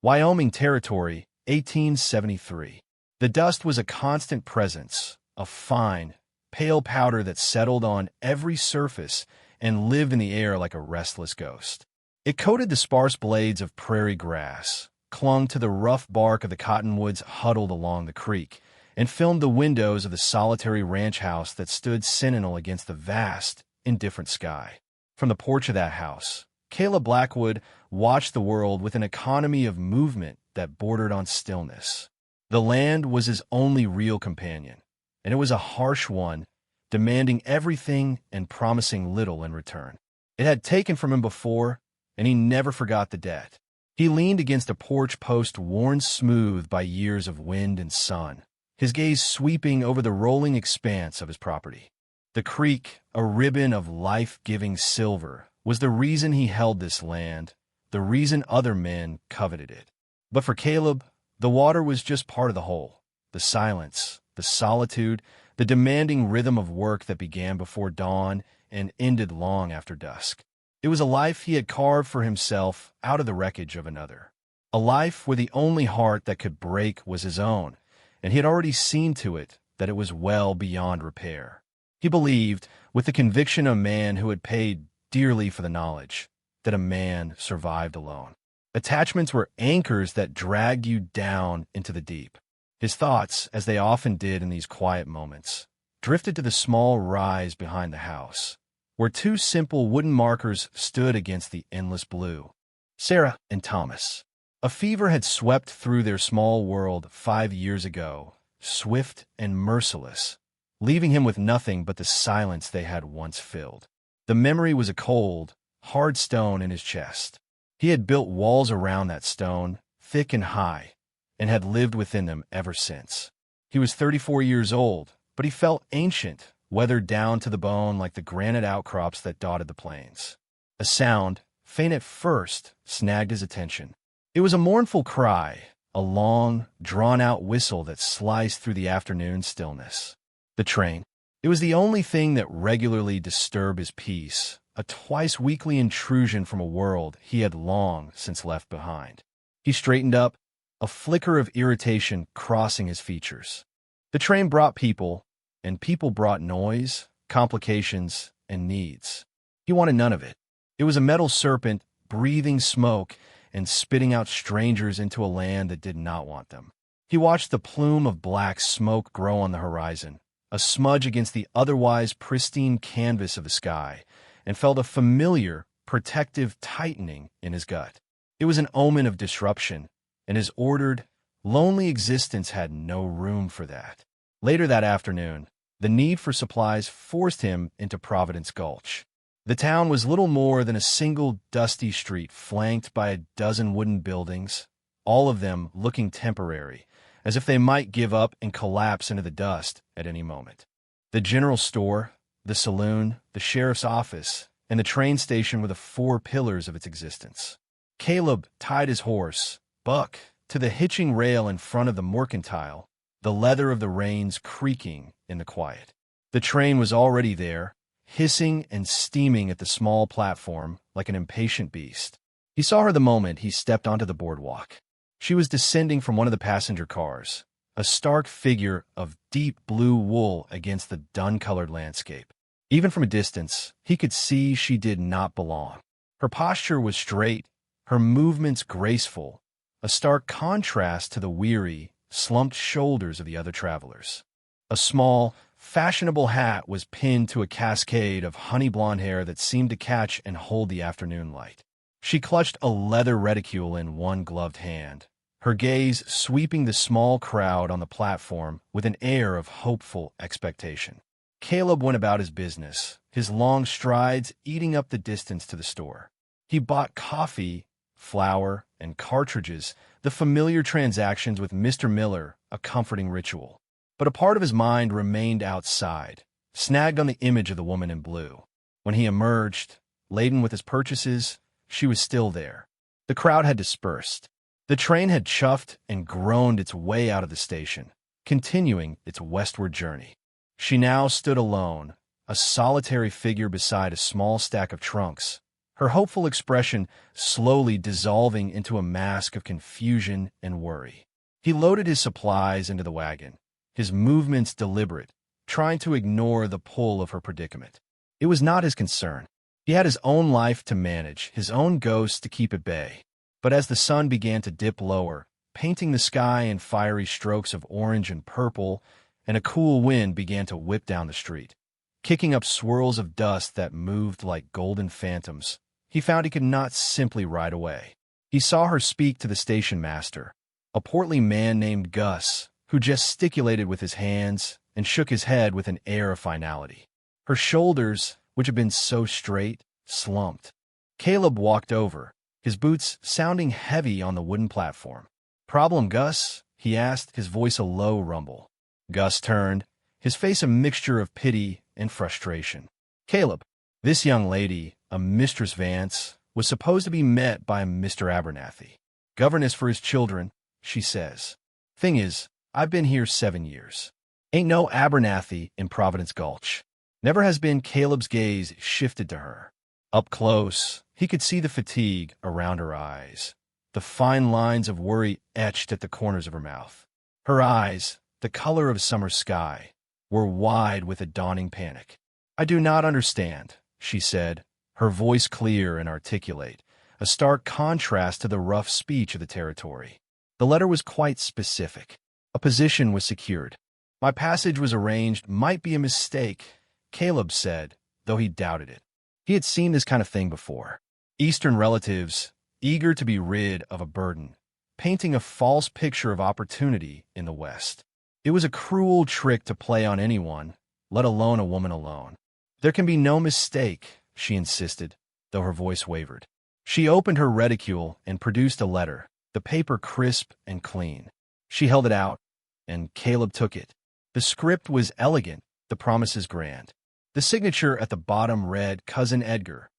Wyoming Territory, 1873. The dust was a constant presence, a fine, pale powder that settled on every surface and lived in the air like a restless ghost. It coated the sparse blades of prairie grass, clung to the rough bark of the cottonwoods huddled along the creek, and filmed the windows of the solitary ranch house that stood sentinel against the vast, indifferent sky. From the porch of that house, Caleb Blackwood watched the world with an economy of movement that bordered on stillness. The land was his only real companion, and it was a harsh one, demanding everything and promising little in return. It had taken from him before, and he never forgot the debt. He leaned against a porch post worn smooth by years of wind and sun, his gaze sweeping over the rolling expanse of his property. The creek, a ribbon of life-giving silver, was the reason he held this land, the reason other men coveted it. But for Caleb, the water was just part of the whole. The silence, the solitude, the demanding rhythm of work that began before dawn and ended long after dusk. It was a life he had carved for himself out of the wreckage of another. A life where the only heart that could break was his own, and he had already seen to it that it was well beyond repair. He believed, with the conviction of a man who had paid dearly for the knowledge, that a man survived alone. Attachments were anchors that dragged you down into the deep. His thoughts, as they often did in these quiet moments, drifted to the small rise behind the house, where two simple wooden markers stood against the endless blue. Sarah and Thomas. A fever had swept through their small world 5 years ago, swift and merciless, leaving him with nothing but the silence they had once filled. The memory was a cold, hard stone in his chest. He had built walls around that stone, thick and high, and had lived within them ever since. He was 34 years old, but he felt ancient, weathered down to the bone like the granite outcrops that dotted the plains. A sound, faint at first, snagged his attention. It was a mournful cry, a long, drawn-out whistle that sliced through the afternoon stillness. The train. It was the only thing that regularly disturbed his peace, a twice-weekly intrusion from a world he had long since left behind. He straightened up, a flicker of irritation crossing his features. The train brought people, and people brought noise, complications, and needs. He wanted none of it. It was a metal serpent, breathing smoke and spitting out strangers into a land that did not want them. He watched the plume of black smoke grow on the horizon, a smudge against the otherwise pristine canvas of the sky, and felt a familiar, protective tightening in his gut. It was an omen of disruption, and his ordered, lonely existence had no room for that. Later that afternoon, the need for supplies forced him into Providence Gulch. The town was little more than a single dusty street flanked by a dozen wooden buildings, all of them looking temporary, as if they might give up and collapse into the dust at any moment. The general store, the saloon, the sheriff's office, and the train station were the four pillars of its existence. Caleb tied his horse, Buck, to the hitching rail in front of the mercantile, the leather of the reins creaking in the quiet. The train was already there, hissing and steaming at the small platform like an impatient beast. He saw her the moment he stepped onto the boardwalk. She was descending from one of the passenger cars, a stark figure of deep blue wool against the dun-colored landscape. Even from a distance, he could see she did not belong. Her posture was straight, her movements graceful, a stark contrast to the weary, slumped shoulders of the other travelers. A small, fashionable hat was pinned to a cascade of honey-blonde hair that seemed to catch and hold the afternoon light. She clutched a leather reticule in one gloved hand, her gaze sweeping the small crowd on the platform with an air of hopeful expectation. Caleb went about his business, his long strides eating up the distance to the store. He bought coffee, flour, and cartridges, the familiar transactions with Mr. Miller, a comforting ritual. But a part of his mind remained outside, snagged on the image of the woman in blue. When he emerged, laden with his purchases, she was still there. The crowd had dispersed. The train had chuffed and groaned its way out of the station, continuing its westward journey. She now stood alone, a solitary figure beside a small stack of trunks, her hopeful expression slowly dissolving into a mask of confusion and worry. He loaded his supplies into the wagon, his movements deliberate, trying to ignore the pull of her predicament. It was not his concern. He had his own life to manage, his own ghosts to keep at bay. But as the sun began to dip lower, painting the sky in fiery strokes of orange and purple, and a cool wind began to whip down the street, kicking up swirls of dust that moved like golden phantoms, he found he could not simply ride away. He saw her speak to the station master, a portly man named Gus, who gesticulated with his hands and shook his head with an air of finality. Her shoulders, which had been so straight, slumped. Caleb walked over, his boots sounding heavy on the wooden platform. "Problem, Gus?" he asked, his voice a low rumble. Gus turned, his face a mixture of pity and frustration. "Caleb, this young lady, a Mistress Vance, was supposed to be met by Mr. Abernathy. Governess for his children, she says. Thing is, I've been here 7 years. Ain't no Abernathy in Providence Gulch." Never has been. Caleb's gaze shifted to her. Up close, he could see the fatigue around her eyes, the fine lines of worry etched at the corners of her mouth. Her eyes, the color of summer sky, were wide with a dawning panic. "I do not understand," she said, her voice clear and articulate, a stark contrast to the rough speech of the territory. The letter was quite specific. A position was secured. "My passage was arranged. Might be a mistake," Caleb said, though he doubted it. He had seen this kind of thing before. Eastern relatives, eager to be rid of a burden, painting a false picture of opportunity in the West. It was a cruel trick to play on anyone, let alone a woman alone. "There can be no mistake," she insisted, though her voice wavered. She opened her reticule and produced a letter, the paper crisp and clean. She held it out, and Caleb took it. The script was elegant, the promises grand. The signature at the bottom read, "Cousin Edgar."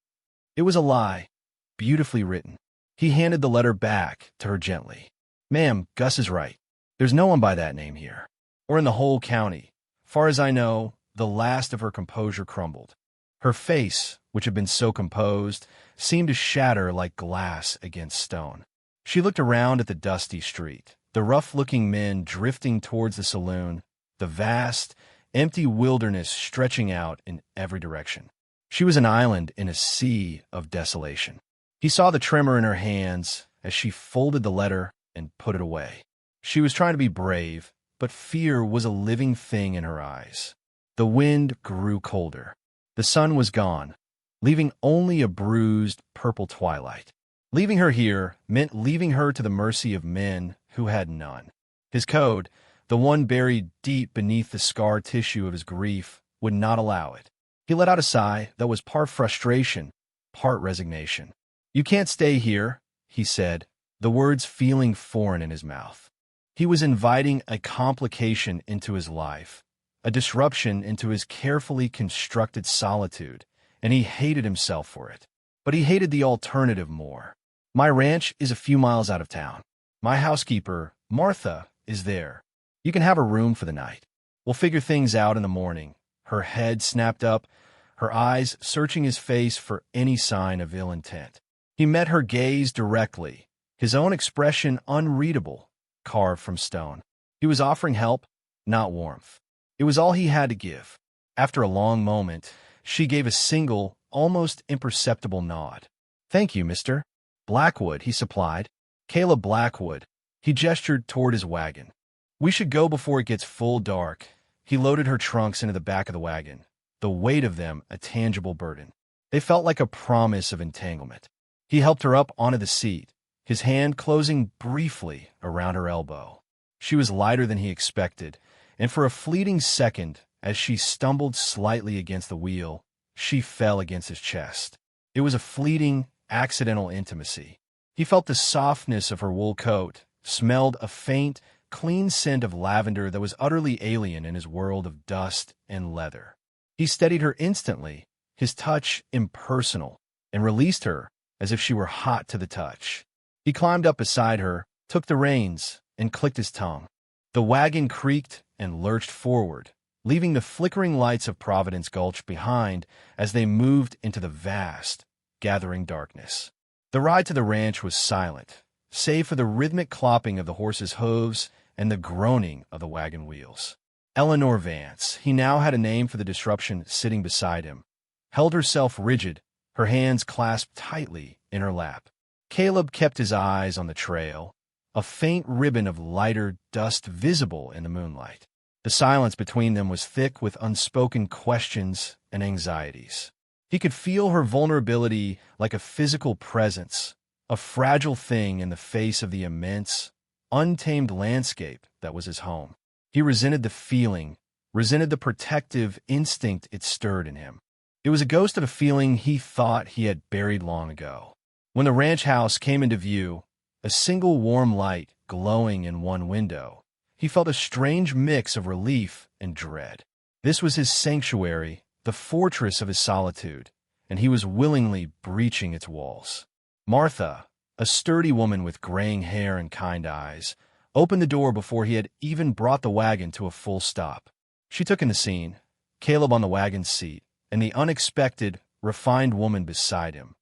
It was a lie, beautifully written. He handed the letter back to her gently. "Ma'am, Gus is right. There's no one by that name here, or in the whole county. Far as I know," the last of her composure crumbled. Her face, which had been so composed, seemed to shatter like glass against stone. She looked around at the dusty street, the rough-looking men drifting towards the saloon, the vast, empty wilderness stretching out in every direction. She was an island in a sea of desolation. He saw the tremor in her hands as she folded the letter and put it away. She was trying to be brave, but fear was a living thing in her eyes. The wind grew colder. The sun was gone, leaving only a bruised, purple twilight. Leaving her here meant leaving her to the mercy of men who had none. His code, the one buried deep beneath the scar tissue of his grief, would not allow it. He let out a sigh that was part frustration, part resignation. "You can't stay here," he said, the words feeling foreign in his mouth. He was inviting a complication into his life, a disruption into his carefully constructed solitude, and he hated himself for it. But he hated the alternative more. "My ranch is a few miles out of town. My housekeeper, Martha, is there. You can have a room for the night. We'll figure things out in the morning." Her head snapped up, her eyes searching his face for any sign of ill intent. He met her gaze directly, his own expression unreadable, carved from stone. He was offering help, not warmth. It was all he had to give. After a long moment, she gave a single, almost imperceptible nod. "Thank you, Mr. Blackwood," he supplied. "Caleb Blackwood." He gestured toward his wagon. "We should go before it gets full dark." He loaded her trunks into the back of the wagon, the weight of them a tangible burden. They felt like a promise of entanglement. He helped her up onto the seat, his hand closing briefly around her elbow. She was lighter than he expected, and for a fleeting second, as she stumbled slightly against the wheel, she fell against his chest. It was a fleeting, accidental intimacy. He felt the softness of her wool coat, smelled a faint, clean scent of lavender that was utterly alien in his world of dust and leather. He steadied her instantly, his touch impersonal, and released her as if she were hot to the touch. He climbed up beside her, took the reins, and clicked his tongue. The wagon creaked and lurched forward, leaving the flickering lights of Providence Gulch behind as they moved into the vast, gathering darkness. The ride to the ranch was silent, save for the rhythmic clopping of the horses' hooves and the groaning of the wagon wheels. Eleanor Vance, he now had a name for the disruption, sitting beside him, held herself rigid, her hands clasped tightly in her lap. Caleb kept his eyes on the trail, a faint ribbon of lighter dust visible in the moonlight. The silence between them was thick with unspoken questions and anxieties. He could feel her vulnerability like a physical presence, a fragile thing in the face of the immense, untamed landscape that was his home. He resented the feeling, resented the protective instinct it stirred in him. It was a ghost of a feeling he thought he had buried long ago. When the ranch house came into view, a single warm light glowing in one window, he felt a strange mix of relief and dread. This was his sanctuary, the fortress of his solitude, and he was willingly breaching its walls. Martha, a sturdy woman with graying hair and kind eyes, opened the door before he had even brought the wagon to a full stop. She took in the scene, Caleb on the wagon's seat, and the unexpected, refined woman beside him,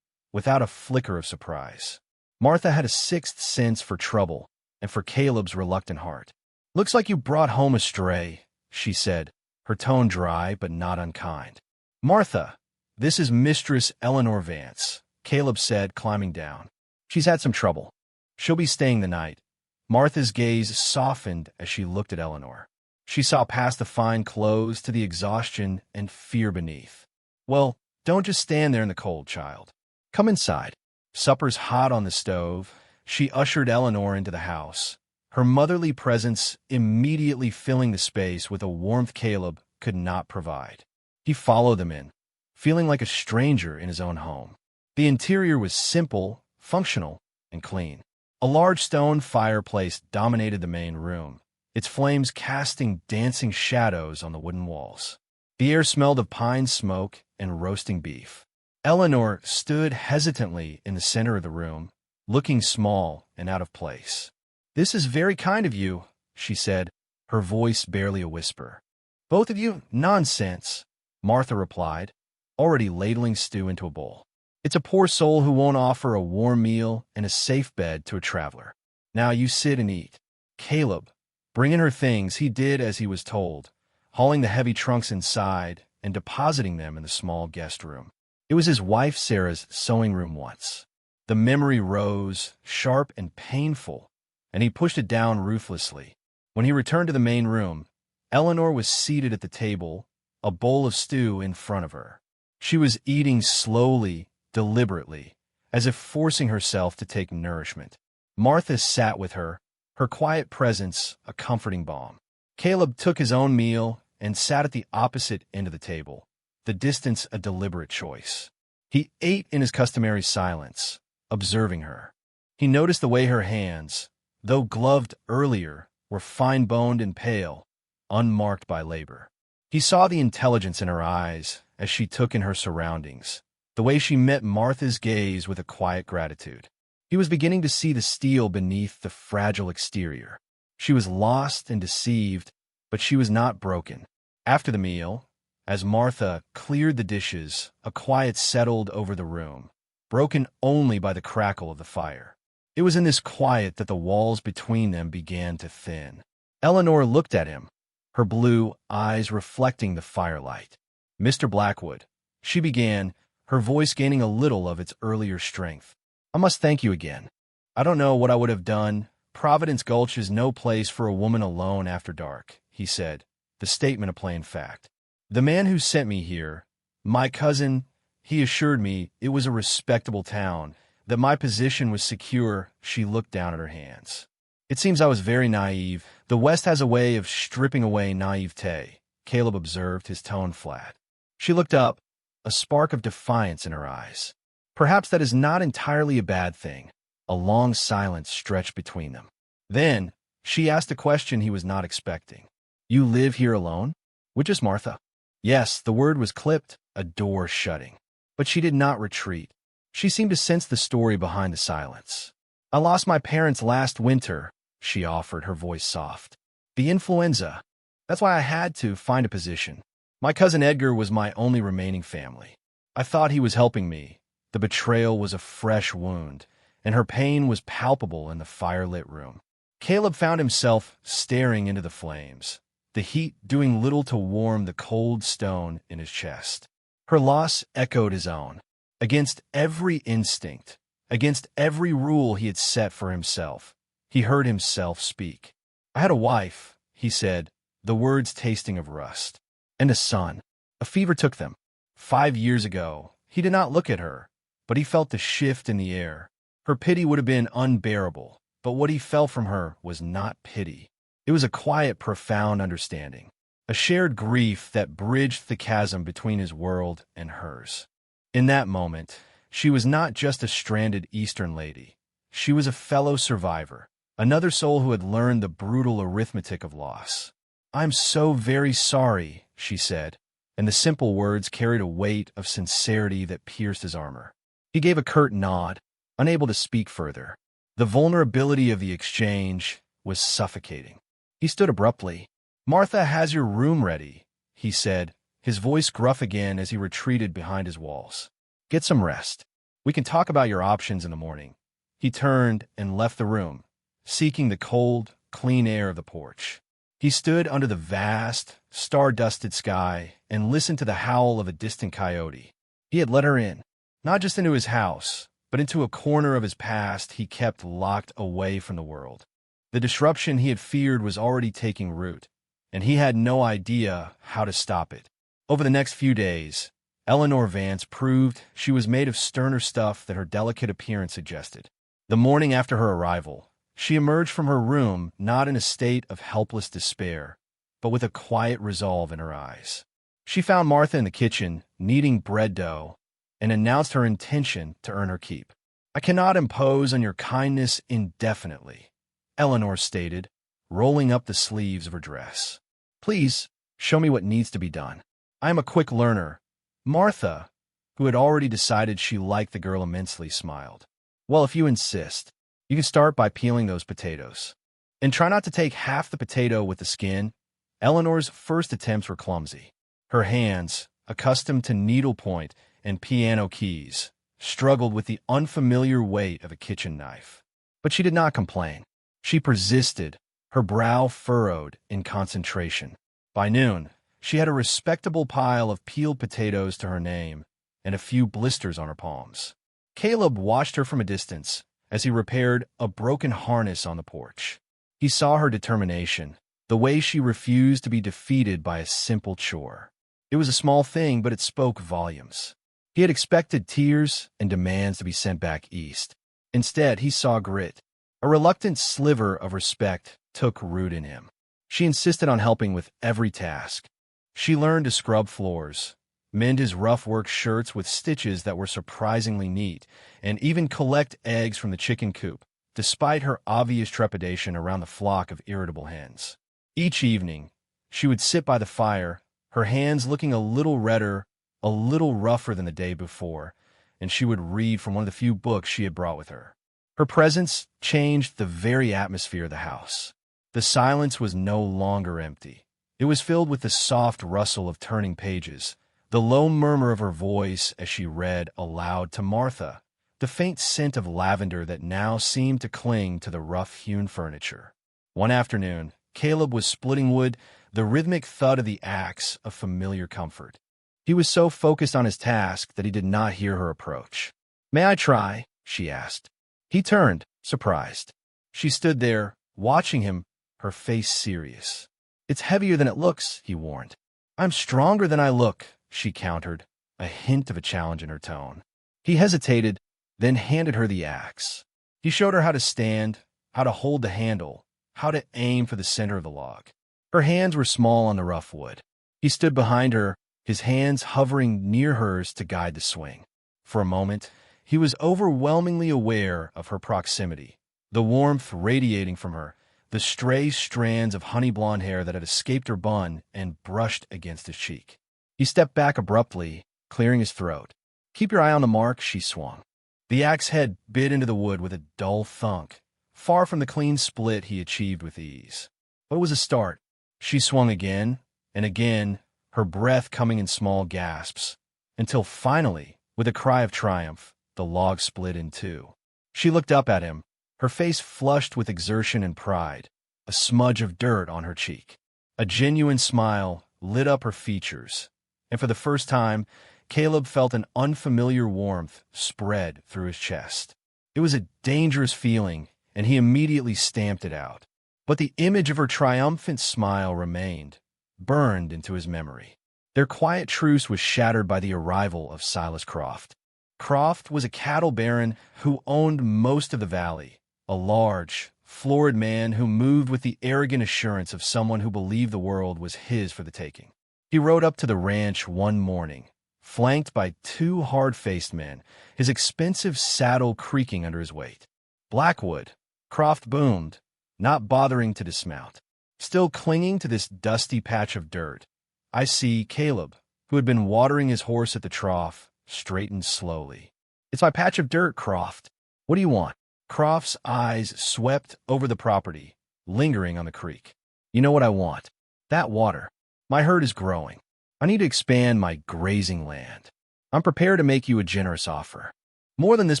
without a flicker of surprise. Martha had a sixth sense for trouble and for Caleb's reluctant heart. "Looks like you brought home a stray," she said, her tone dry but not unkind. "Martha, this is Mistress Eleanor Vance," Caleb said, climbing down. "She's had some trouble. She'll be staying the night." Martha's gaze softened as she looked at Eleanor. She saw past the fine clothes to the exhaustion and fear beneath. "Well, don't just stand there in the cold, child. Come inside. Supper's hot on the stove." She ushered Eleanor into the house, her motherly presence immediately filling the space with a warmth Caleb could not provide. He followed them in, feeling like a stranger in his own home. The interior was simple, functional, and clean. A large stone fireplace dominated the main room, its flames casting dancing shadows on the wooden walls. The air smelled of pine smoke and roasting beef. Eleanor stood hesitantly in the center of the room, looking small and out of place. "This is very kind of you," she said, her voice barely a whisper. "Both of you? Nonsense," Martha replied, already ladling stew into a bowl. "It's a poor soul who won't offer a warm meal and a safe bed to a traveler. Now you sit and eat." Caleb, bringing her things, he did as he was told, hauling the heavy trunks inside and depositing them in the small guest room. It was his wife Sarah's sewing room once. The memory rose, sharp and painful, and he pushed it down ruthlessly. When he returned to the main room, Eleanor was seated at the table, a bowl of stew in front of her. She was eating slowly, deliberately, as if forcing herself to take nourishment. Martha sat with her, her quiet presence a comforting balm. Caleb took his own meal and sat at the opposite end of the table, the distance a deliberate choice. He ate in his customary silence, observing her. He noticed the way her hands, though gloved earlier, were fine-boned and pale, unmarked by labor. He saw the intelligence in her eyes as she took in her surroundings, the way she met Martha's gaze with a quiet gratitude. He was beginning to see the steel beneath the fragile exterior. She was lost and deceived, but she was not broken. After the meal, as Martha cleared the dishes, a quiet settled over the room, broken only by the crackle of the fire. It was in this quiet that the walls between them began to thin. Eleanor looked at him, her blue eyes reflecting the firelight. "Mr. Blackwood," she began, her voice gaining a little of its earlier strength. "I must thank you again. I don't know what I would have done. Providence Gulch is no place for a woman alone after dark," he said, the statement a plain fact. "The man who sent me here, my cousin, he assured me it was a respectable town, that my position was secure." She looked down at her hands. "It seems I was very naive. The West has a way of stripping away naivete," Caleb observed, his tone flat. She looked up, a spark of defiance in her eyes. Perhaps that is not entirely a bad thing. A long silence stretched between them. Then, she asked a question he was not expecting. "You live here alone?" "With just Martha." Yes, the word was clipped, a door shutting. But she did not retreat. She seemed to sense the story behind the silence. "I lost my parents last winter," she offered, her voice soft. "The influenza. That's why I had to find a position. My cousin Edgar was my only remaining family. I thought he was helping me, The betrayal was a fresh wound, and her pain was palpable in the firelit room. Caleb found himself staring into the flames, the heat doing little to warm the cold stone in his chest. Her loss echoed his own. Against every instinct, against every rule he had set for himself, he heard himself speak. "I had a wife," he said, the words tasting of rust, "and a son. A fever took them. 5 years ago, he did not look at her, but he felt the shift in the air. Her pity would have been unbearable, but what he felt from her was not pity. It was a quiet, profound understanding, a shared grief that bridged the chasm between his world and hers. In that moment, she was not just a stranded Eastern lady. She was a fellow survivor, another soul who had learned the brutal arithmetic of loss. "I'm so very sorry," she said, and the simple words carried a weight of sincerity that pierced his armor. He gave a curt nod, unable to speak further. The vulnerability of the exchange was suffocating. He stood abruptly. "Martha has your room ready," he said, his voice gruff again as he retreated behind his walls. "Get some rest. We can talk about your options in the morning." He turned and left the room, seeking the cold, clean air of the porch. He stood under the vast, star-dusted sky and listened to the howl of a distant coyote. He had let her in, not just into his house, but into a corner of his past he kept locked away from the world. The disruption he had feared was already taking root, and he had no idea how to stop it. Over the next few days, Eleanor Vance proved she was made of sterner stuff than her delicate appearance suggested. The morning after her arrival, she emerged from her room not in a state of helpless despair, but with a quiet resolve in her eyes. She found Martha in the kitchen, kneading bread dough, and announced her intention to earn her keep. "I cannot impose on your kindness indefinitely," Eleanor stated, rolling up the sleeves of her dress. "Please, show me what needs to be done. I am a quick learner." Martha, who had already decided she liked the girl immensely, smiled. "Well, if you insist, you can start by peeling those potatoes. And try not to take half the potato with the skin." Eleanor's first attempts were clumsy. Her hands, accustomed to needlepoint and piano keys, struggled with the unfamiliar weight of a kitchen knife. But she did not complain. She persisted, her brow furrowed in concentration. By noon, she had a respectable pile of peeled potatoes to her name and a few blisters on her palms. Caleb watched her from a distance as he repaired a broken harness on the porch. He saw her determination, the way she refused to be defeated by a simple chore. It was a small thing, but it spoke volumes. He had expected tears and demands to be sent back east. Instead, he saw grit. A reluctant sliver of respect took root in him. She insisted on helping with every task. She learned to scrub floors, mend his rough work shirts with stitches that were surprisingly neat, and even collect eggs from the chicken coop, despite her obvious trepidation around the flock of irritable hens. Each evening, she would sit by the fire, her hands looking a little redder, a little rougher than the day before, and she would read from one of the few books she had brought with her. Her presence changed the very atmosphere of the house. The silence was no longer empty. It was filled with the soft rustle of turning pages, the low murmur of her voice as she read aloud to Martha, the faint scent of lavender that now seemed to cling to the rough-hewn furniture. One afternoon, Caleb was splitting wood, the rhythmic thud of the axe a familiar comfort. He was so focused on his task that he did not hear her approach. "May I try?" she asked. He turned, surprised. She stood there, watching him, her face serious. "It's heavier than it looks," he warned. "I'm stronger than I look," she countered, a hint of a challenge in her tone. He hesitated, then handed her the axe. He showed her how to stand, how to hold the handle, how to aim for the center of the log. Her hands were small on the rough wood. He stood behind her, his hands hovering near hers to guide the swing. For a moment, he was overwhelmingly aware of her proximity, the warmth radiating from her, the stray strands of honey blonde hair that had escaped her bun and brushed against his cheek. He stepped back abruptly, clearing his throat. "Keep your eye on the mark," she swung. The axe head bit into the wood with a dull thunk, far from the clean split he achieved with ease. But it was a start. She swung again and again, her breath coming in small gasps, until finally, with a cry of triumph, the log split in two. She looked up at him, her face flushed with exertion and pride, a smudge of dirt on her cheek. A genuine smile lit up her features, and for the first time, Caleb felt an unfamiliar warmth spread through his chest. It was a dangerous feeling, and he immediately stamped it out. But the image of her triumphant smile remained, burned into his memory. Their quiet truce was shattered by the arrival of Silas Croft. Croft was a cattle baron who owned most of the valley, a large, florid man who moved with the arrogant assurance of someone who believed the world was his for the taking. He rode up to the ranch one morning, flanked by two hard-faced men, his expensive saddle creaking under his weight. "Blackwood," Croft boomed, not bothering to dismount. Still clinging to this dusty patch of dirt, "I see." Caleb, who had been watering his horse at the trough, straightened slowly. "It's my patch of dirt, Croft. What do you want?" Croft's eyes swept over the property, lingering on the creek. "You know what I want. That water. My herd is growing. I need to expand my grazing land. I'm prepared to make you a generous offer. More than this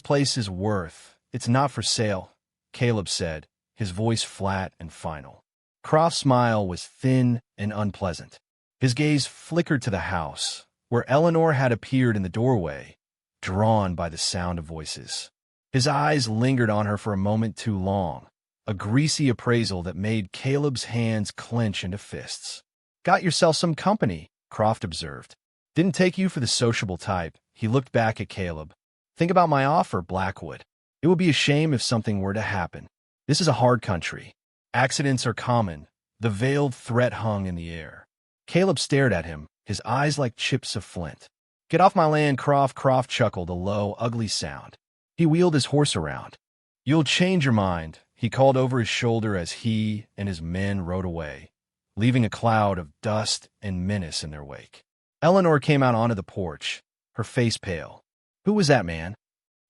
place is worth. It's not for sale," Caleb said, his voice flat and final. Croft's smile was thin and unpleasant. His gaze flickered to the house, where Eleanor had appeared in the doorway, drawn by the sound of voices. His eyes lingered on her for a moment too long, a greasy appraisal that made Caleb's hands clench into fists. "Got yourself some company," Croft observed. "Didn't take you for the sociable type." He looked back at Caleb. "Think about my offer, Blackwood. It would be a shame if something were to happen. This is a hard country. Accidents are common." The veiled threat hung in the air. Caleb stared at him, his eyes like chips of flint. "Get off my land, Croft." Croft chuckled, a low, ugly sound. He wheeled his horse around. "You'll change your mind," he called over his shoulder as he and his men rode away, leaving a cloud of dust and menace in their wake. Eleanor came out onto the porch, her face pale. "Who was that man?"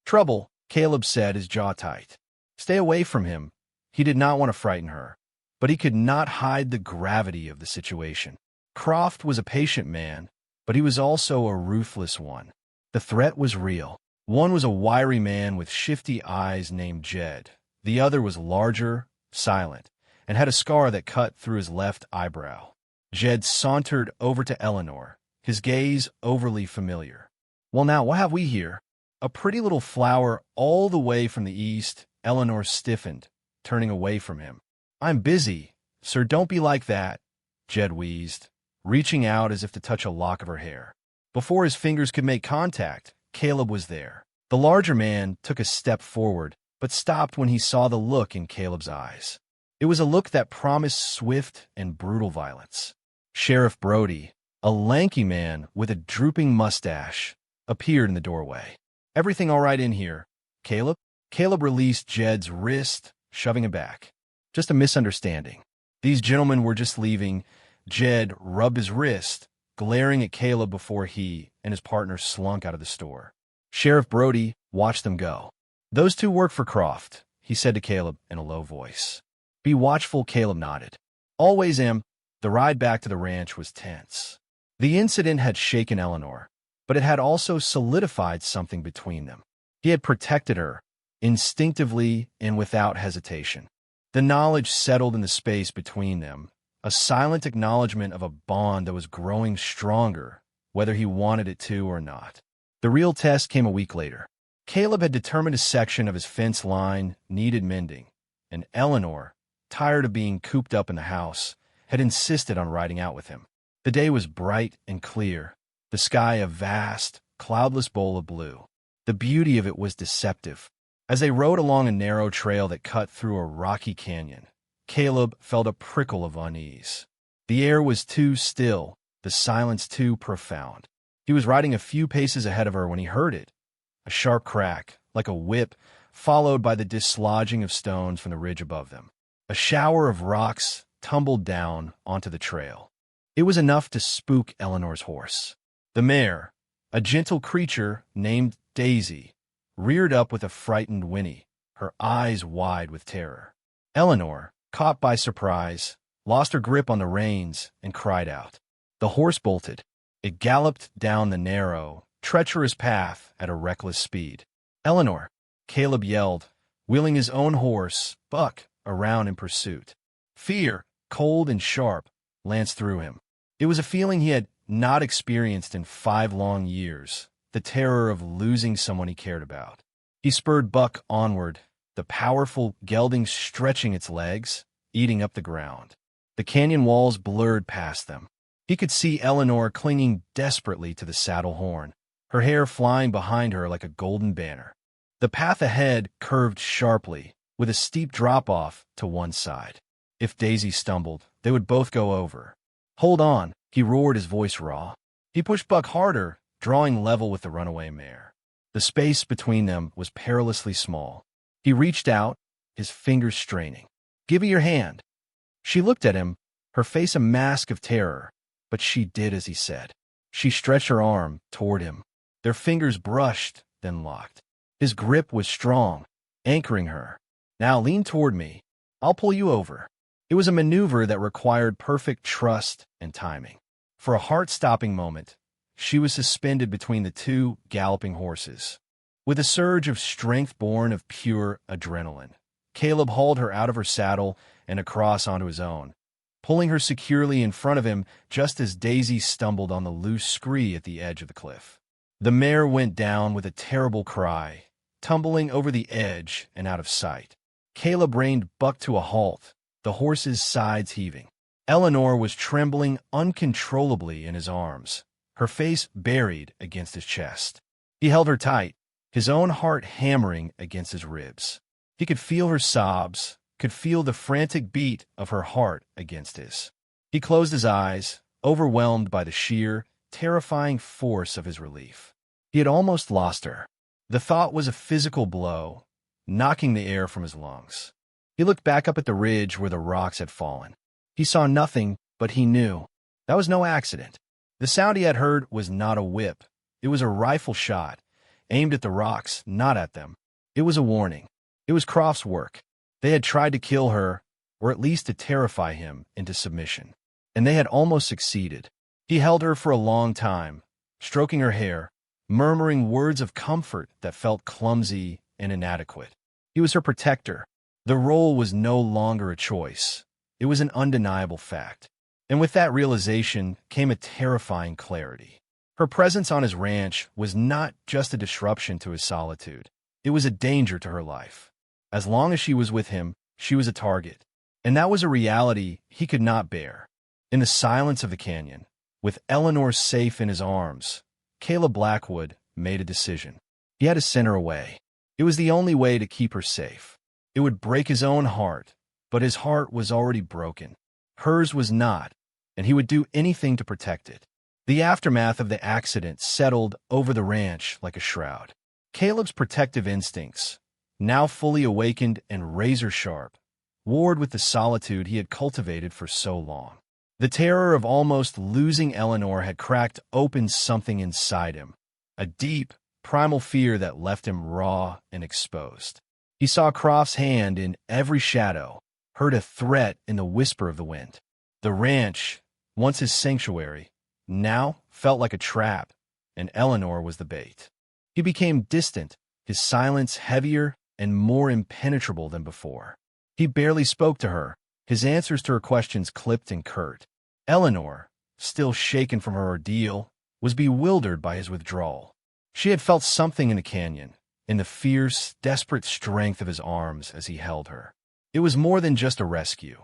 "Trouble," Caleb said, his jaw tight. Stay away from him. He did not want to frighten her, but he could not hide the gravity of the situation. Croft was a patient man, but he was also a ruthless one. The threat was real. One was a wiry man with shifty eyes named Jed. The other was larger, silent, and had a scar that cut through his left eyebrow. Jed sauntered over to Eleanor, his gaze overly familiar. "Well now, what have we here?" "A pretty little flower all the way from the east." Eleanor stiffened, turning away from him. "I'm busy, sir. Don't be like that," Jed wheezed, reaching out as if to touch a lock of her hair. Before his fingers could make contact, Caleb was there. The larger man took a step forward, but stopped when he saw the look in Caleb's eyes. It was a look that promised swift and brutal violence. Sheriff Brody, a lanky man with a drooping mustache, appeared in the doorway. "Everything all right in here, Caleb?" Caleb released Jed's wrist, shoving it back. "Just a misunderstanding. These gentlemen were just leaving." Jed rubbed his wrist, glaring at Caleb before he and his partner slunk out of the store. Sheriff Brody watched them go. "Those two work for Croft," he said to Caleb in a low voice. "Be watchful." Caleb nodded. "Always am." The ride back to the ranch was tense. The incident had shaken Eleanor, but it had also solidified something between them. He had protected her, instinctively and without hesitation. The knowledge settled in the space between them, a silent acknowledgement of a bond that was growing stronger, whether he wanted it to or not. The real test came a week later. Caleb had determined a section of his fence line needed mending, and Eleanor, tired of being cooped up in the house, had insisted on riding out with him. The day was bright and clear, the sky a vast, cloudless bowl of blue. The beauty of it was deceptive. As they rode along a narrow trail that cut through a rocky canyon, Caleb felt a prickle of unease. The air was too still, the silence too profound. He was riding a few paces ahead of her when he heard it, a sharp crack, like a whip, followed by the dislodging of stones from the ridge above them. A shower of rocks tumbled down onto the trail. It was enough to spook Eleanor's horse. The mare, a gentle creature named Daisy, reared up with a frightened whinny, her eyes wide with terror. Eleanor, caught by surprise, lost her grip on the reins and cried out. The horse bolted. It galloped down the narrow, treacherous path at a reckless speed. Eleanor, Caleb yelled, wheeling his own horse, Buck, around in pursuit. Fear, cold and sharp, lanced through him. It was a feeling he had not experienced in 5 long years, the terror of losing someone he cared about. He spurred Buck onward, the powerful gelding stretching its legs, eating up the ground. The canyon walls blurred past them. He could see Eleanor clinging desperately to the saddle horn, her hair flying behind her like a golden banner. The path ahead curved sharply, with a steep drop-off to one side. If Daisy stumbled, they would both go over. Hold on, he roared, his voice raw. He pushed Buck harder, drawing level with the runaway mare. The space between them was perilously small. He reached out, his fingers straining. Give me your hand. She looked at him, her face a mask of terror, but she did as he said. She stretched her arm toward him. Their fingers brushed, then locked. His grip was strong, anchoring her. Now lean toward me. I'll pull you over. It was a maneuver that required perfect trust and timing. For a heart-stopping moment, she was suspended between the two galloping horses. With a surge of strength born of pure adrenaline, Caleb hauled her out of her saddle and across onto his own, pulling her securely in front of him just as Daisy stumbled on the loose scree at the edge of the cliff. The mare went down with a terrible cry, tumbling over the edge and out of sight. Caleb reined Buck to a halt, the horse's sides heaving. Eleanor was trembling uncontrollably in his arms, her face buried against his chest. He held her tight, his own heart hammering against his ribs. He could feel her sobs, could feel the frantic beat of her heart against his. He closed his eyes, overwhelmed by the sheer, terrifying force of his relief. He had almost lost her. The thought was a physical blow, knocking the air from his lungs. He looked back up at the ridge where the rocks had fallen. He saw nothing, but he knew. That was no accident. The sound he had heard was not a whip. It was a rifle shot, aimed at the rocks, not at them. It was a warning. It was Croft's work. They had tried to kill her, or at least to terrify him into submission. And they had almost succeeded. He held her for a long time, stroking her hair, murmuring words of comfort that felt clumsy and inadequate. He was her protector. The role was no longer a choice. It was an undeniable fact. And with that realization came a terrifying clarity. Her presence on his ranch was not just a disruption to his solitude. It was a danger to her life. As long as she was with him, she was a target. And that was a reality he could not bear. In the silence of the canyon, with Eleanor safe in his arms, Caleb Blackwood made a decision. He had to send her away. It was the only way to keep her safe. It would break his own heart, but his heart was already broken. Hers was not, and he would do anything to protect it. The aftermath of the accident settled over the ranch like a shroud. Caleb's protective instincts, now fully awakened and razor-sharp, warred with the solitude he had cultivated for so long. The terror of almost losing Eleanor had cracked open something inside him, a deep, primal fear that left him raw and exposed. He saw Croft's hand in every shadow, heard a threat in the whisper of the wind. The ranch, once his sanctuary, now felt like a trap, and Eleanor was the bait. He became distant, his silence heavier and more impenetrable than before. He barely spoke to her, his answers to her questions clipped and curt. Eleanor, still shaken from her ordeal, was bewildered by his withdrawal. She had felt something in the canyon, in the fierce, desperate strength of his arms as he held her. It was more than just a rescue.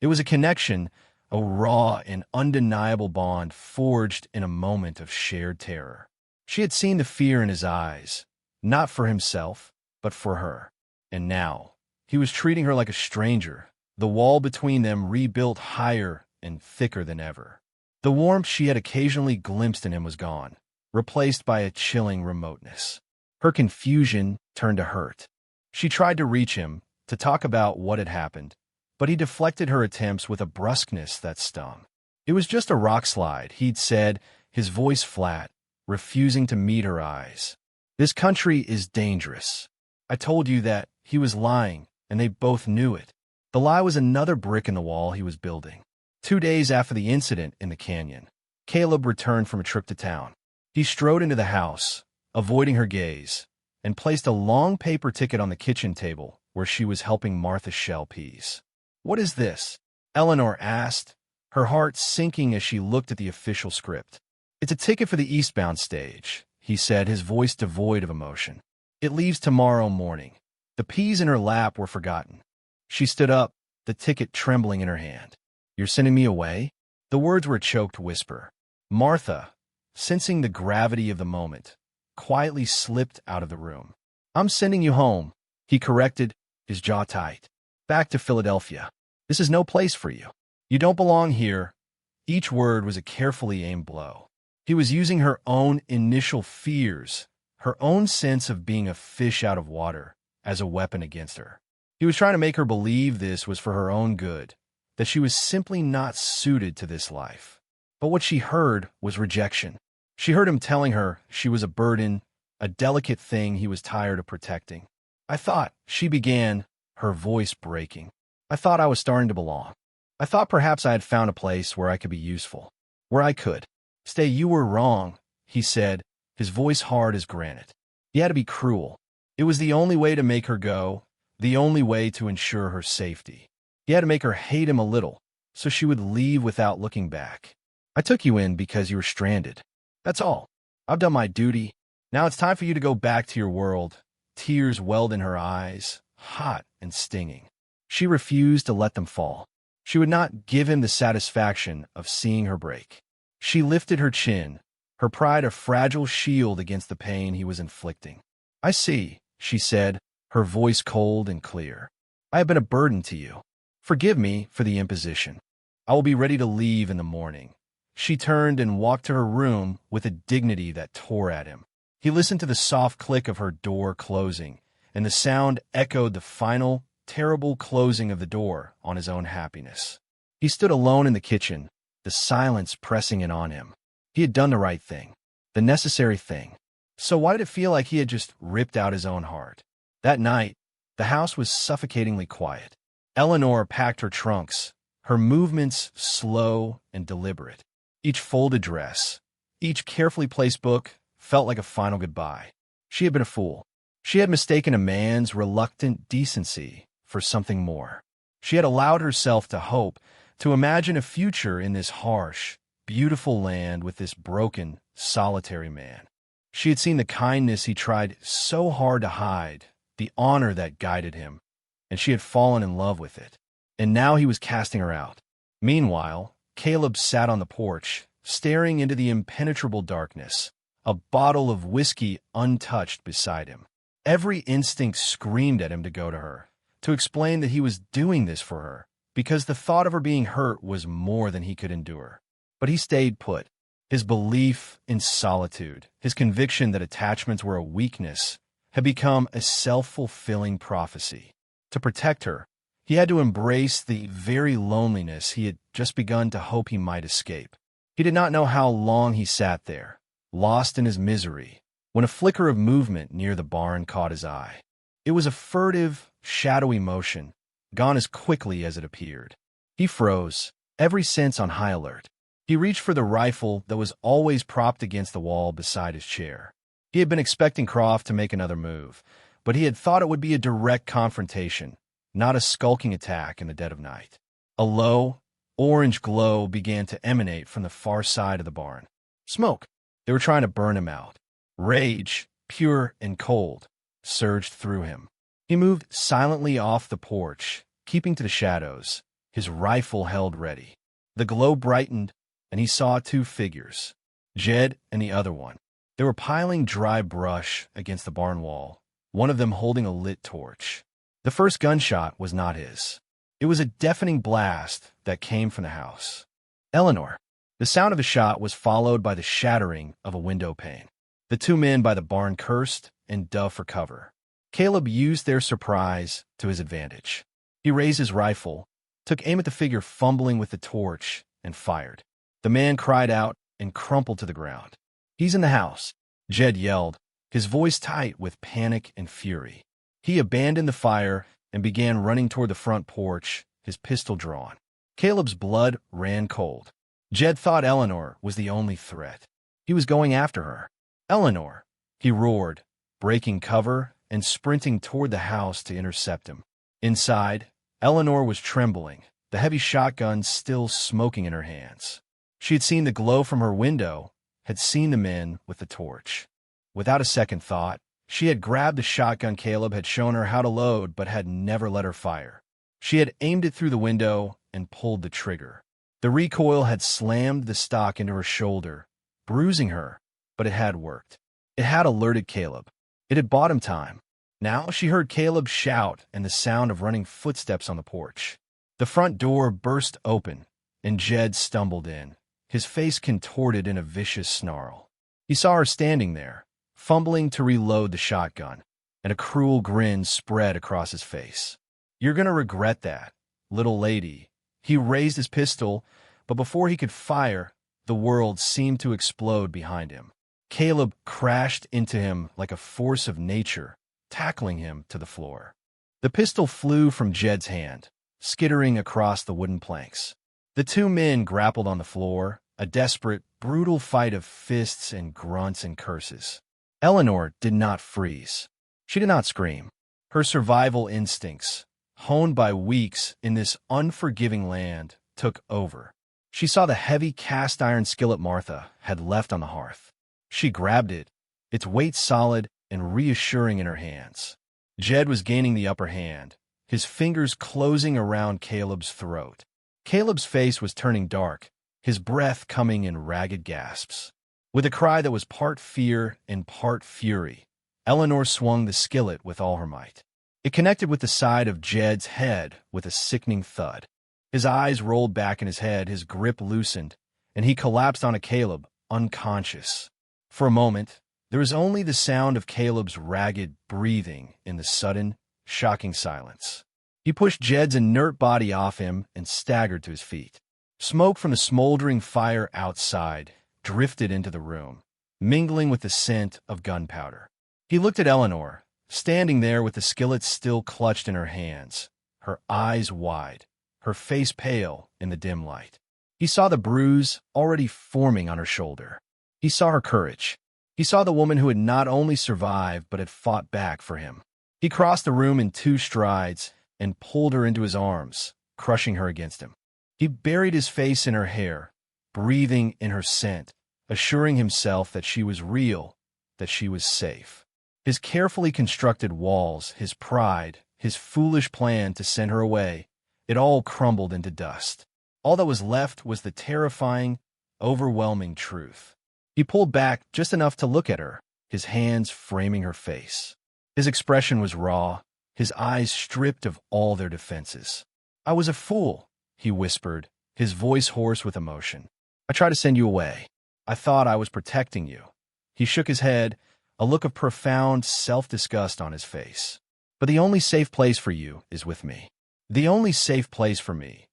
It was a connection, a raw and undeniable bond forged in a moment of shared terror. She had seen the fear in his eyes, not for himself, but for her. And now, he was treating her like a stranger, the wall between them rebuilt higher and thicker than ever. The warmth she had occasionally glimpsed in him was gone, replaced by a chilling remoteness. Her confusion turned to hurt. She tried to reach him, to talk about what had happened, but he deflected her attempts with a brusqueness that stung. It was just a rock slide, he'd said, his voice flat, refusing to meet her eyes. This country is dangerous. I told you that. He was lying, and they both knew it. The lie was another brick in the wall he was building. 2 days after the incident in the canyon, Caleb returned from a trip to town. He strode into the house, avoiding her gaze, and placed a long paper ticket on the kitchen table where she was helping Martha shell peas. "What is this?" Eleanor asked, her heart sinking as she looked at the official script. "It's a ticket for the eastbound stage," he said, his voice devoid of emotion. "It leaves tomorrow morning." The peas in her lap were forgotten. She stood up, the ticket trembling in her hand. "You're sending me away?" The words were a choked whisper. Martha, sensing the gravity of the moment, quietly slipped out of the room. "I'm sending you home," he corrected, his jaw tight. "Back to Philadelphia. This is no place for you. You don't belong here." Each word was a carefully aimed blow. He was using her own initial fears, her own sense of being a fish out of water, as a weapon against her. He was trying to make her believe this was for her own good, that she was simply not suited to this life. But what she heard was rejection. She heard him telling her she was a burden, a delicate thing he was tired of protecting. "I thought," she began, her voice breaking. "I thought I was starting to belong. I thought perhaps I had found a place where I could be useful, where I could stay." "You were wrong," he said, his voice hard as granite. He had to be cruel. It was the only way to make her go, the only way to ensure her safety. He had to make her hate him a little, so she would leave without looking back. "I took you in because you were stranded. That's all. I've done my duty. Now it's time for you to go back to your world." Tears welled in her eyes, hot and stinging. She refused to let them fall. She would not give him the satisfaction of seeing her break. She lifted her chin, her pride a fragile shield against the pain he was inflicting. "I see," she said, her voice cold and clear. "I have been a burden to you. Forgive me for the imposition. I will be ready to leave in the morning." She turned and walked to her room with a dignity that tore at him. He listened to the soft click of her door closing, and the sound echoed the final, terrible closing of the door on his own happiness. He stood alone in the kitchen, the silence pressing in on him. He had done the right thing, the necessary thing. So why did it feel like he had just ripped out his own heart? That night, the house was suffocatingly quiet. Eleanor packed her trunks, her movements slow and deliberate. Each folded dress, each carefully placed book felt like a final goodbye. She had been a fool. She had mistaken a man's reluctant decency for something more. She had allowed herself to hope, to imagine a future in this harsh, beautiful land with this broken, solitary man. She had seen the kindness he tried so hard to hide, the honor that guided him, and she had fallen in love with it. And now he was casting her out. Meanwhile, Caleb sat on the porch, staring into the impenetrable darkness, a bottle of whiskey untouched beside him. Every instinct screamed at him to go to her, to explain that he was doing this for her, because the thought of her being hurt was more than he could endure. But he stayed put. His belief in solitude, his conviction that attachments were a weakness, had become a self-fulfilling prophecy. To protect her, he had to embrace the very loneliness he had just begun to hope he might escape. He did not know how long he sat there, lost in his misery, when a flicker of movement near the barn caught his eye. It was a furtive, shadowy motion, gone as quickly as it appeared. He froze, every sense on high alert. He reached for the rifle that was always propped against the wall beside his chair. He had been expecting Croft to make another move, but he had thought it would be a direct confrontation, not a skulking attack in the dead of night. A low, orange glow began to emanate from the far side of the barn. Smoke. They were trying to burn him out. Rage, pure and cold, surged through him. He moved silently off the porch, keeping to the shadows, his rifle held ready. The glow brightened, and he saw two figures, Jed and the other one. They were piling dry brush against the barn wall, one of them holding a lit torch. The first gunshot was not his. It was a deafening blast that came from the house. Eleanor. The sound of the shot was followed by the shattering of a window pane. The two men by the barn cursed and dove for cover. Caleb used their surprise to his advantage. He raised his rifle, took aim at the figure fumbling with the torch, and fired. The man cried out and crumpled to the ground. "He's in the house," Jed yelled, his voice tight with panic and fury. He abandoned the fire and began running toward the front porch, his pistol drawn. Caleb's blood ran cold. Jed thought Eleanor was the only threat. He was going after her. "Eleanor," he roared, breaking cover and sprinting toward the house to intercept him. Inside, Eleanor was trembling, the heavy shotgun still smoking in her hands. She had seen the glow from her window, had seen the men with the torch. Without a second thought, she had grabbed the shotgun Caleb had shown her how to load but had never let her fire. She had aimed it through the window and pulled the trigger. The recoil had slammed the stock into her shoulder, bruising her, but it had worked. It had alerted Caleb. It had bought him time. Now she heard Caleb shout and the sound of running footsteps on the porch. The front door burst open, and Jed stumbled in, his face contorted in a vicious snarl. He saw her standing there, fumbling to reload the shotgun, and a cruel grin spread across his face. "You're gonna regret that, little lady." He raised his pistol, but before he could fire, the world seemed to explode behind him. Caleb crashed into him like a force of nature, tackling him to the floor. The pistol flew from Jed's hand, skittering across the wooden planks. The two men grappled on the floor, a desperate, brutal fight of fists and grunts and curses. Eleanor did not freeze. She did not scream. Her survival instincts, honed by weeks in this unforgiving land, took over. She saw the heavy cast-iron skillet Martha had left on the hearth. She grabbed it, its weight solid and reassuring in her hands. Jed was gaining the upper hand, his fingers closing around Caleb's throat. Caleb's face was turning dark, his breath coming in ragged gasps. With a cry that was part fear and part fury, Eleanor swung the skillet with all her might. It connected with the side of Jed's head with a sickening thud. His eyes rolled back in his head, his grip loosened, and he collapsed onto Caleb, unconscious. For a moment, there was only the sound of Caleb's ragged breathing in the sudden, shocking silence. He pushed Jed's inert body off him and staggered to his feet. Smoke from the smoldering fire outside drifted into the room, mingling with the scent of gunpowder. He looked at Eleanor, standing there with the skillet still clutched in her hands, her eyes wide, her face pale in the dim light. He saw the bruise already forming on her shoulder. He saw her courage. He saw the woman who had not only survived but had fought back for him. He crossed the room in 2 strides and pulled her into his arms, crushing her against him. He buried his face in her hair, breathing in her scent, assuring himself that she was real, that she was safe. His carefully constructed walls, his pride, his foolish plan to send her away, it all crumbled into dust. All that was left was the terrifying, overwhelming truth. He pulled back just enough to look at her, his hands framing her face. His expression was raw, his eyes stripped of all their defenses. "I was a fool," he whispered, his voice hoarse with emotion. "I tried to send you away. I thought I was protecting you." He shook his head, a look of profound self-disgust on his face. "But the only safe place for you is with me. The only safe place for me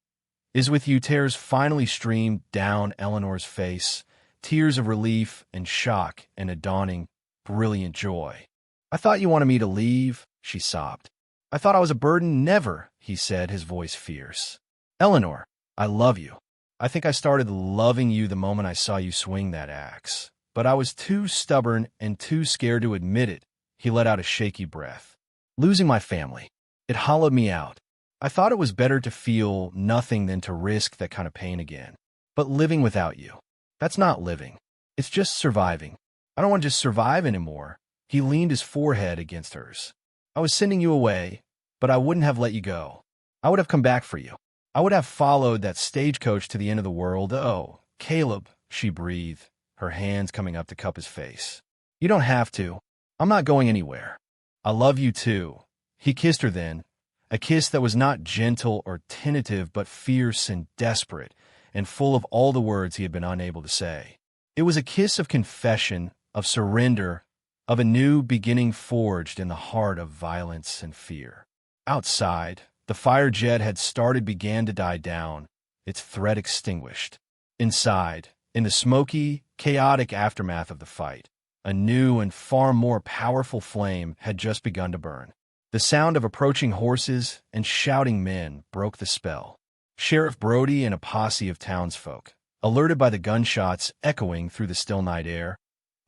is with you." Tears finally streamed down Eleanor's face, tears of relief and shock and a dawning, brilliant joy. "I thought you wanted me to leave," she sobbed. "I thought I was a burden." "Never," he said, his voice fierce. "Eleanor, I love you. I think I started loving you the moment I saw you swing that axe. But I was too stubborn and too scared to admit it." He let out a shaky breath. "Losing my family, it hollowed me out. I thought it was better to feel nothing than to risk that kind of pain again. But living without you, that's not living. It's just surviving. I don't want to just survive anymore." He leaned his forehead against hers. "I was sending you away, but I wouldn't have let you go. I would have come back for you. I would have followed that stagecoach to the end of the world." "Oh, Caleb," she breathed, her hands coming up to cup his face. "You don't have to. I'm not going anywhere. I love you too." He kissed her then, a kiss that was not gentle or tentative but fierce and desperate, and full of all the words he had been unable to say. It was a kiss of confession, of surrender, of a new beginning forged in the heart of violence and fear. Outside, the fire Jed had started began to die down, its threat extinguished. Inside, in the smoky, chaotic aftermath of the fight, a new and far more powerful flame had just begun to burn. The sound of approaching horses and shouting men broke the spell. Sheriff Brody and a posse of townsfolk, alerted by the gunshots echoing through the still night air,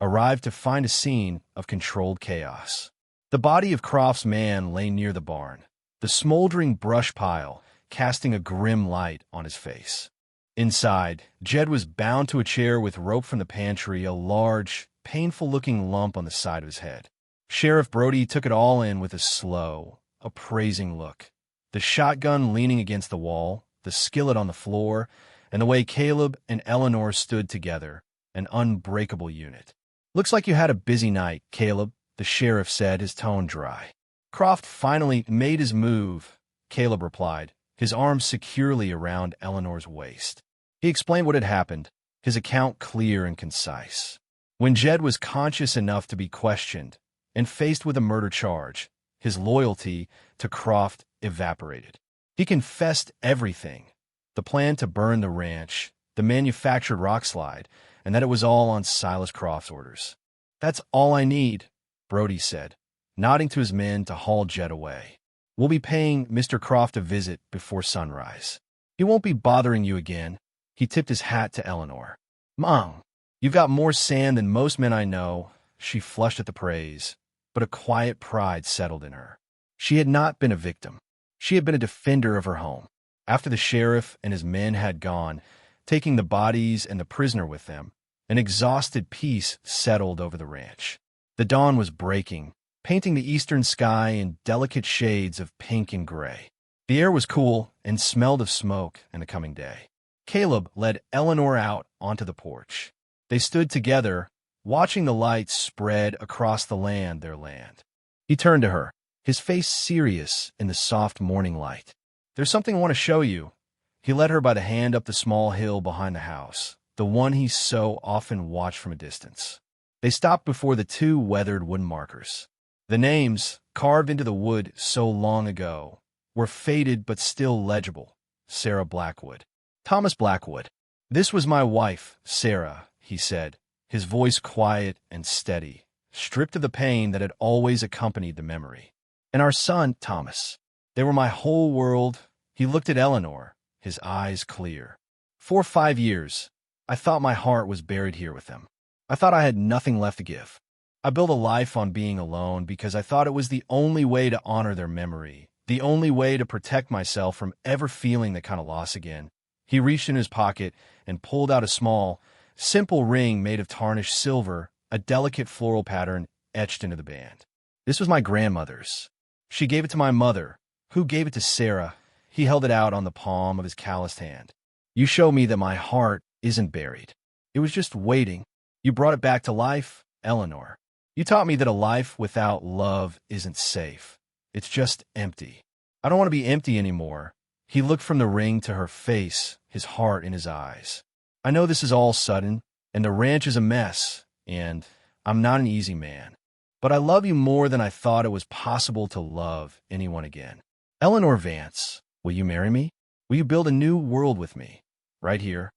arrived to find a scene of controlled chaos. The body of Croft's man lay near the barn, the smoldering brush pile casting a grim light on his face. Inside, Jed was bound to a chair with rope from the pantry, a large, painful-looking lump on the side of his head. Sheriff Brody took it all in with a slow, appraising look. The shotgun leaning against the wall, the skillet on the floor, and the way Caleb and Eleanor stood together, an unbreakable unit. "Looks like you had a busy night, Caleb," the sheriff said, his tone dry. "Croft finally made his move," Caleb replied, his arms securely around Eleanor's waist. He explained what had happened, his account clear and concise. When Jed was conscious enough to be questioned and faced with a murder charge, his loyalty to Croft evaporated. He confessed everything: the plan to burn the ranch, the manufactured rock slide, and that it was all on Silas Croft's orders. "That's all I need," Brody said, nodding to his men to haul Jed away. "We'll be paying Mr. Croft a visit before sunrise. He won't be bothering you again." He tipped his hat to Eleanor. "Mom, you've got more sand than most men I know." She flushed at the praise, but a quiet pride settled in her. She had not been a victim. She had been a defender of her home. After the sheriff and his men had gone, taking the bodies and the prisoner with them, an exhausted peace settled over the ranch. The dawn was breaking, painting the eastern sky in delicate shades of pink and gray. The air was cool and smelled of smoke and the coming day. Caleb led Eleanor out onto the porch. They stood together, watching the lights spread across the land, their land. He turned to her, his face serious in the soft morning light. "There's something I want to show you." He led her by the hand up the small hill behind the house, the one he so often watched from a distance. They stopped before the two weathered wooden markers. The names, carved into the wood so long ago, were faded but still legible: Sarah Blackwood, Thomas Blackwood. "This was my wife, Sarah," he said, his voice quiet and steady, stripped of the pain that had always accompanied the memory. "And our son, Thomas. They were my whole world." He looked at Eleanor, his eyes clear. "For 5 years, I thought my heart was buried here with them. I thought I had nothing left to give. I built a life on being alone because I thought it was the only way to honor their memory, the only way to protect myself from ever feeling that kind of loss again." He reached in his pocket and pulled out a small, simple ring made of tarnished silver, a delicate floral pattern etched into the band. "This was my grandmother's. She gave it to my mother, who gave it to Sarah." He held it out on the palm of his calloused hand. "You show me that my heart isn't buried. It was just waiting. You brought it back to life, Eleanor. You taught me that a life without love isn't safe. It's just empty. I don't want to be empty anymore." He looked from the ring to her face, his heart in his eyes. "I know this is all sudden, and the ranch is a mess, and I'm not an easy man. But I love you more than I thought it was possible to love anyone again. Eleanor Vance, will you marry me? Will you build a new world with me? Right here?"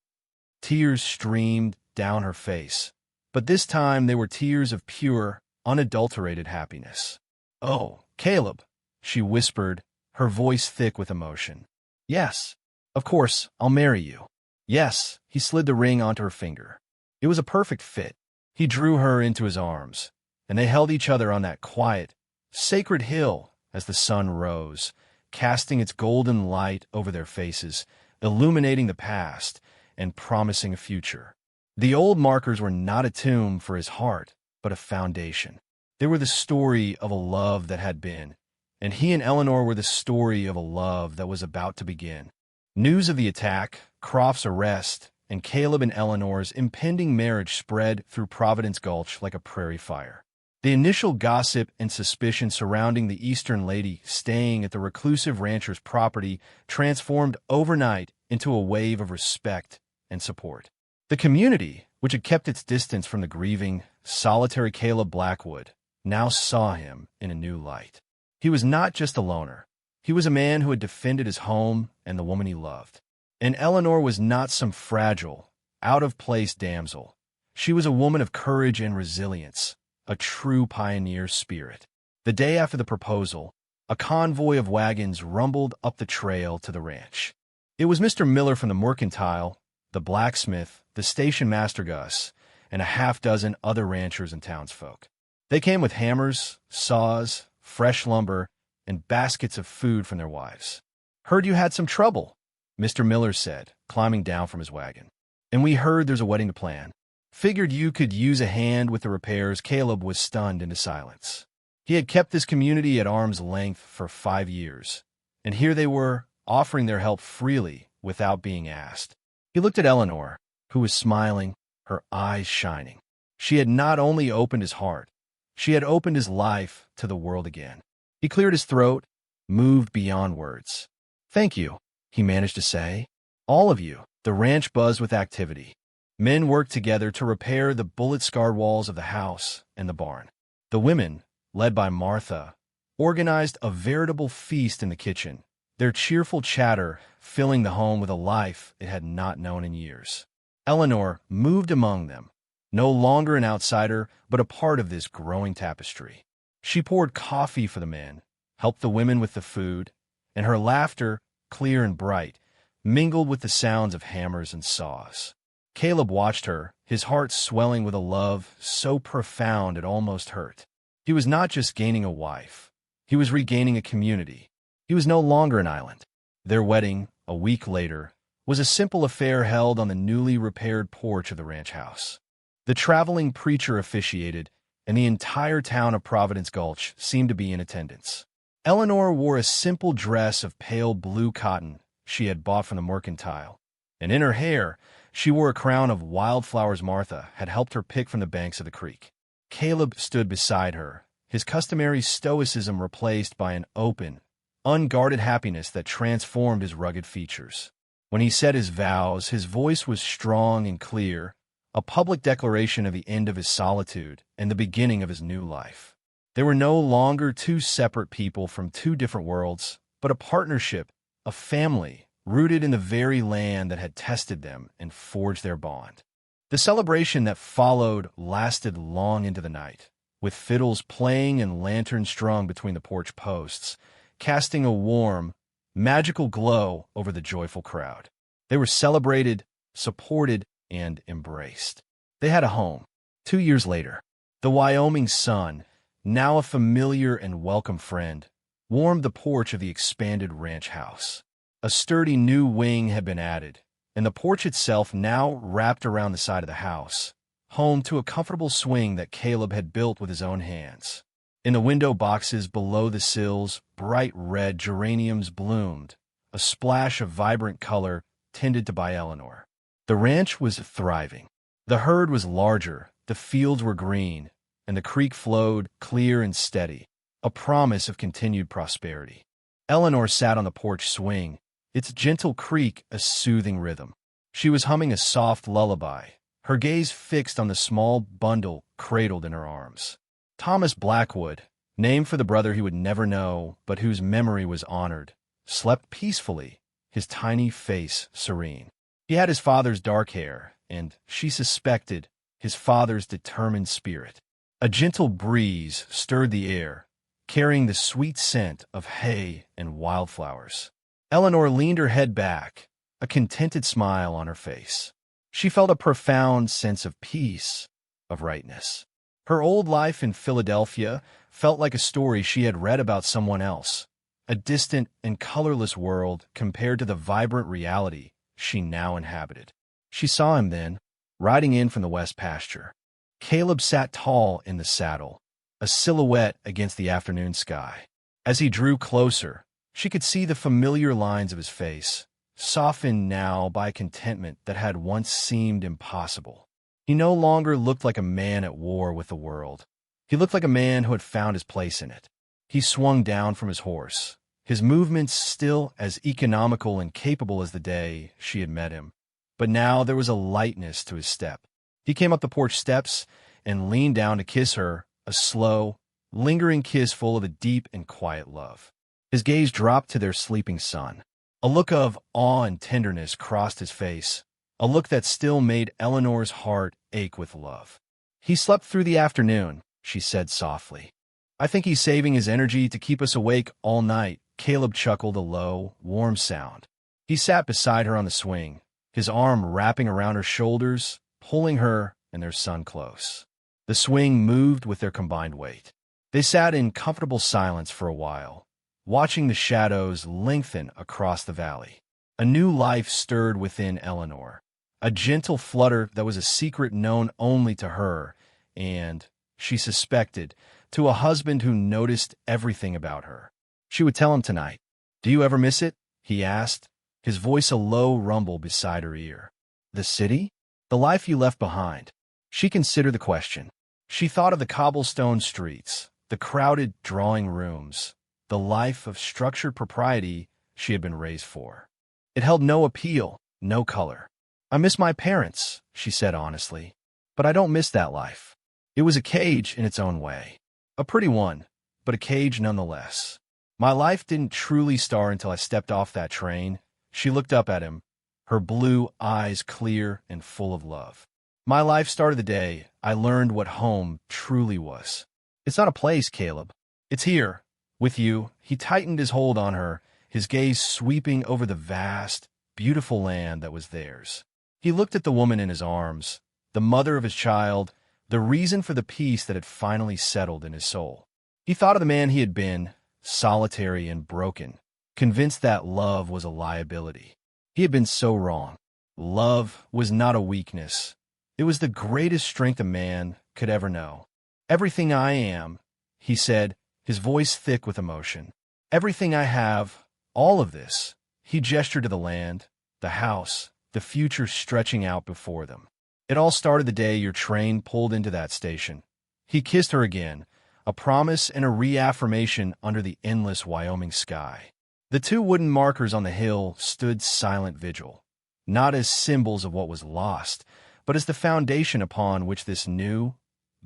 Tears streamed down her face, but this time they were tears of pure, unadulterated happiness. "Oh, Caleb," she whispered, her voice thick with emotion. "Yes, of course, I'll marry you." "Yes." He slid the ring onto her finger. It was a perfect fit. He drew her into his arms, and they held each other on that quiet, sacred hill as the sun rose, casting its golden light over their faces, illuminating the past and promising a future. The old markers were not a tomb for his heart, but a foundation. They were the story of a love that had been, and he and Eleanor were the story of a love that was about to begin. News of the attack, Croft's arrest, and Caleb and Eleanor's impending marriage spread through Providence Gulch like a prairie fire. The initial gossip and suspicion surrounding the Eastern lady staying at the reclusive rancher's property transformed overnight into a wave of respect and support. The community, which had kept its distance from the grieving, solitary Caleb Blackwood, now saw him in a new light. He was not just a loner. He was a man who had defended his home and the woman he loved. And Eleanor was not some fragile, out-of-place damsel. She was a woman of courage and resilience, a true pioneer spirit. The day after the proposal, a convoy of wagons rumbled up the trail to the ranch. It was Mr. Miller from the mercantile, the blacksmith, the station master Gus, and a half-dozen other ranchers and townsfolk. They came with hammers, saws, fresh lumber, and baskets of food from their wives. "Heard you had some trouble," Mr. Miller said, climbing down from his wagon. "And we heard there's a wedding to plan. Figured you could use a hand with the repairs." Caleb was stunned into silence. He had kept this community at arm's length for 5 years, and here they were, offering their help freely without being asked. He looked at Eleanor, who was smiling, her eyes shining. She had not only opened his heart, she had opened his life to the world again. He cleared his throat, moved beyond words. "Thank you," he managed to say. "All of you." The ranch buzzed with activity. Men worked together to repair the bullet-scarred walls of the house and the barn. The women, led by Martha, organized a veritable feast in the kitchen, their cheerful chatter filling the home with a life it had not known in years. Eleanor moved among them, no longer an outsider, but a part of this growing tapestry. She poured coffee for the men, helped the women with the food, and her laughter, clear and bright, mingled with the sounds of hammers and saws. Caleb watched her, his heart swelling with a love so profound it almost hurt. He was not just gaining a wife. He was regaining a community. He was no longer an island. Their wedding, a week later, was a simple affair held on the newly repaired porch of the ranch house. The traveling preacher officiated, and the entire town of Providence Gulch seemed to be in attendance. Eleanor wore a simple dress of pale blue cotton she had bought from the mercantile, and in her hair she wore a crown of wildflowers Martha had helped her pick from the banks of the creek. Caleb stood beside her, his customary stoicism replaced by an open, unguarded happiness that transformed his rugged features. When he said his vows, his voice was strong and clear, a public declaration of the end of his solitude and the beginning of his new life. They were no longer two separate people from two different worlds, but a partnership, a family, rooted in the very land that had tested them and forged their bond. The celebration that followed lasted long into the night, with fiddles playing and lanterns strung between the porch posts, casting a warm, magical glow over the joyful crowd. They were celebrated, supported, and embraced. They had a home. 2 years later, the Wyoming sun, now a familiar and welcome friend, warmed the porch of the expanded ranch house. A sturdy new wing had been added, and the porch itself now wrapped around the side of the house, home to a comfortable swing that Caleb had built with his own hands. In the window boxes below the sills, bright red geraniums bloomed, a splash of vibrant color tended to by Eleanor. The ranch was thriving. The herd was larger, the fields were green, and the creek flowed clear and steady, a promise of continued prosperity. Eleanor sat on the porch swing, its gentle creak a soothing rhythm. She was humming a soft lullaby, her gaze fixed on the small bundle cradled in her arms. Thomas Blackwood, named for the brother he would never know but whose memory was honored, slept peacefully, his tiny face serene. He had his father's dark hair, and, she suspected, his father's determined spirit. A gentle breeze stirred the air, carrying the sweet scent of hay and wildflowers. Eleanor leaned her head back, a contented smile on her face. She felt a profound sense of peace, of rightness. Her old life in Philadelphia felt like a story she had read about someone else, a distant and colorless world compared to the vibrant reality she now inhabited. She saw him then, riding in from the west pasture. Caleb sat tall in the saddle, a silhouette against the afternoon sky. As he drew closer, she could see the familiar lines of his face, softened now by contentment that had once seemed impossible. He no longer looked like a man at war with the world. He looked like a man who had found his place in it. He swung down from his horse, his movements still as economical and capable as the day she had met him. But now there was a lightness to his step. He came up the porch steps and leaned down to kiss her, a slow, lingering kiss full of a deep and quiet love. His gaze dropped to their sleeping son. A look of awe and tenderness crossed his face, a look that still made Eleanor's heart ache with love. "He slept through the afternoon," she said softly. "I think he's saving his energy to keep us awake all night." Caleb chuckled a low, warm sound. He sat beside her on the swing, his arm wrapping around her shoulders, pulling her and their son close. The swing moved with their combined weight. They sat in comfortable silence for a while, watching the shadows lengthen across the valley. A new life stirred within Eleanor, a gentle flutter that was a secret known only to her and, she suspected, to a husband who noticed everything about her. She would tell him tonight. "Do you ever miss it?" he asked, his voice a low rumble beside her ear. "The city? The life you left behind?" She considered the question. She thought of the cobblestone streets, the crowded drawing rooms, the life of structured propriety she had been raised for. It held no appeal, no color. "I miss my parents," she said honestly, "but I don't miss that life." It was a cage in its own way. A pretty one, but a cage nonetheless. "My life didn't truly start until I stepped off that train." She looked up at him, her blue eyes clear and full of love. "My life started the day I learned what home truly was. It's not a place, Caleb. It's here, with you." He tightened his hold on her, his gaze sweeping over the vast, beautiful land that was theirs. He looked at the woman in his arms, the mother of his child, the reason for the peace that had finally settled in his soul. He thought of the man he had been, solitary and broken, convinced that love was a liability. He had been so wrong. Love was not a weakness. It was the greatest strength a man could ever know. "Everything I am," he said, his voice thick with emotion. "Everything I have, all of this." He gestured to the land, the house, the future stretching out before them. "It all started the day your train pulled into that station." He kissed her again, a promise and a reaffirmation under the endless Wyoming sky. The two wooden markers on the hill stood silent vigil, not as symbols of what was lost, but as the foundation upon which this new,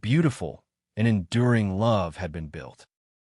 beautiful, and enduring love had been built.